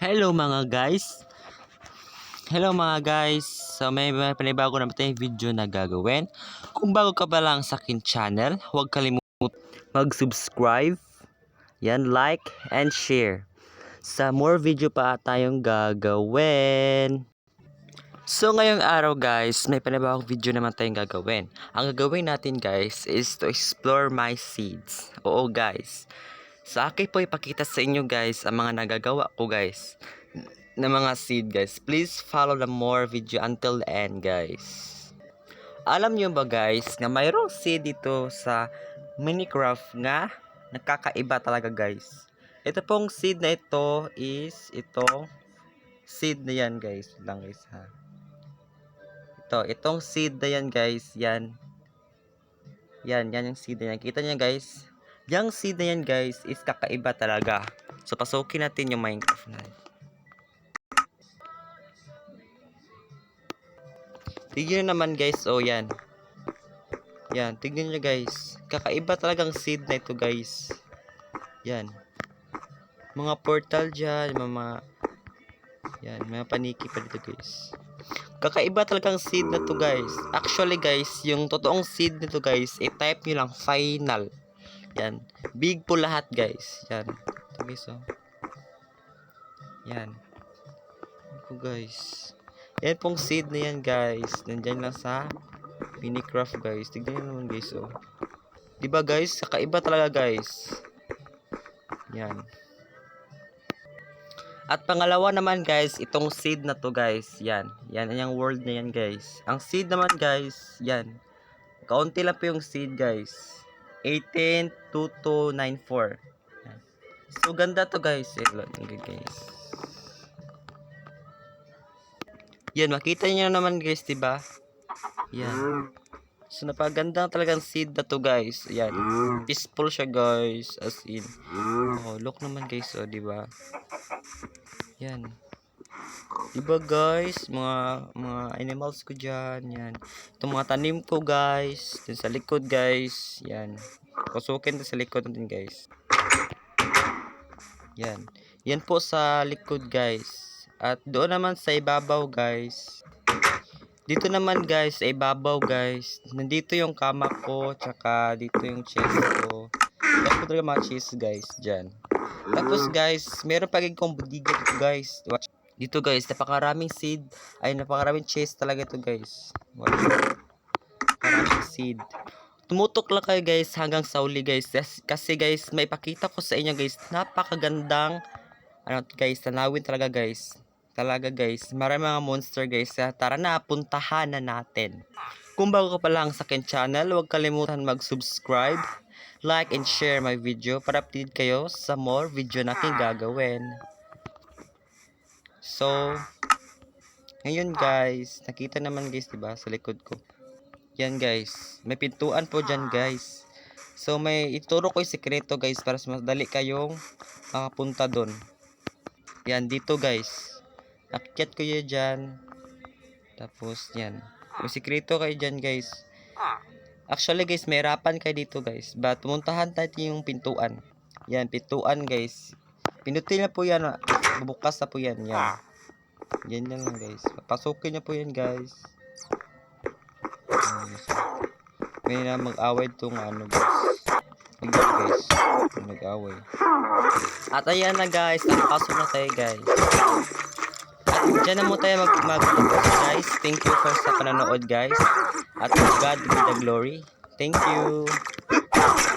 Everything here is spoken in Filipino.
Hello mga guys. Hello mga guys. So may panibago naman tayong video na gagawin. Kung bago ka pa lang sa akin channel, huwag kalimutan mag-subscribe. Yan, like and share. Sa more video pa tayong gagawin. So ngayong araw guys, may panibagong video naman tayong gagawin. Ang gagawin natin guys is to explore my seeds. Oo guys. Sa akin po ipakita sa inyo guys ang mga nagagawa ko guys na mga seed guys. Please follow the more video until the end guys. Alam nyo ba guys na mayroong seed dito sa Minecraft nga nakakaiba talaga guys. Ito pong seed na ito is itong seed na yan guys. Lang guys ha. Itong seed na yan guys. Yan yung seed na yan. Kita nyo guys. Yung seed na yan guys is kakaiba talaga. So pasukin natin yung Minecraft na. Tignan naman guys. Oh yan. Yan. Tignan nyo guys. Kakaiba talagang seed na ito guys. Yan. Mga portal dyan. Mga paniki pa dito guys. Kakaiba talagang seed na to guys. Actually guys, yung totoong seed nito guys, i-type nyo lang final. Yan. Big po lahat guys. Yan. Ito guys oh. Yan. Ito guys. Yan pong seed na yan guys. Nandyan lang sa Minecraft guys. Tignan nyo naman guys oh. Diba guys? Kakaiba talaga guys. Yan. At pangalawa naman guys, itong seed na to guys. Yan. Yan yung world na yan guys. Ang seed naman guys, yan. Kaunti lang po yung seed guys. 182294. Yan. So ganda to guys. Guys. Yan, makita niyo naman guys, 'di ba? Yan. So napaganda talagang seed na to guys. Yan. Peaceful siya guys, as in. Oh, look naman guys, oh, 'di ba? Yan. Diba guys, mga animals ko diyan, yan. Itong mga tanim ko guys, dun sa likod guys, yan. Pasukin sa likod natin guys. Yan. Yan po sa likod guys. At doon naman sa ibabaw guys. Dito naman guys, sa ibabaw guys. Nandito yung kama ko, tsaka dito yung chest ko. Yan po talaga mga chest guys, dyan. Tapos guys, meron pagiging budiga dito guys. Watch. Dito guys, napakaraming seed. Ay, napakaraming chest talaga ito guys. Watch. Napakaraming seed. Tumutok lang kayo guys hanggang sa uli guys. Kasi guys, may pakita ko sa inyo guys. Napakagandang guys, tanawin talaga guys. Talaga guys, maraming mga monster guys. Tara na, puntahan na natin. Kung bago ka pa lang sa akin channel, huwag kalimutan mag-subscribe, like and share my video para updated kayo sa more video na aking gagawin. So, ngayon guys, nakita naman guys, diba, sa likod ko. Yan guys, may pintuan po dyan guys. So, may ituro ko yung sekreto guys para mas madali kayong makapunta doon. Yan, dito guys. Akyat ko yun dyan. Tapos, yan. May sekreto kayo dyan guys. Actually guys, may harapan kayo dito guys. But, pumuntahan natin yung pintuan. Yan, pintuan guys. Pinutin na po yan. Bubukas na po yan. Yan. Yan lang guys. Pasukin na po yan guys. May na mag-away itong ano guys. Guys. Nag-away. At ayan na guys. Nakapasok na tayo guys. At dyan na mo tayo guys. Thank you for sa panonood guys. At God be the glory. Thank you.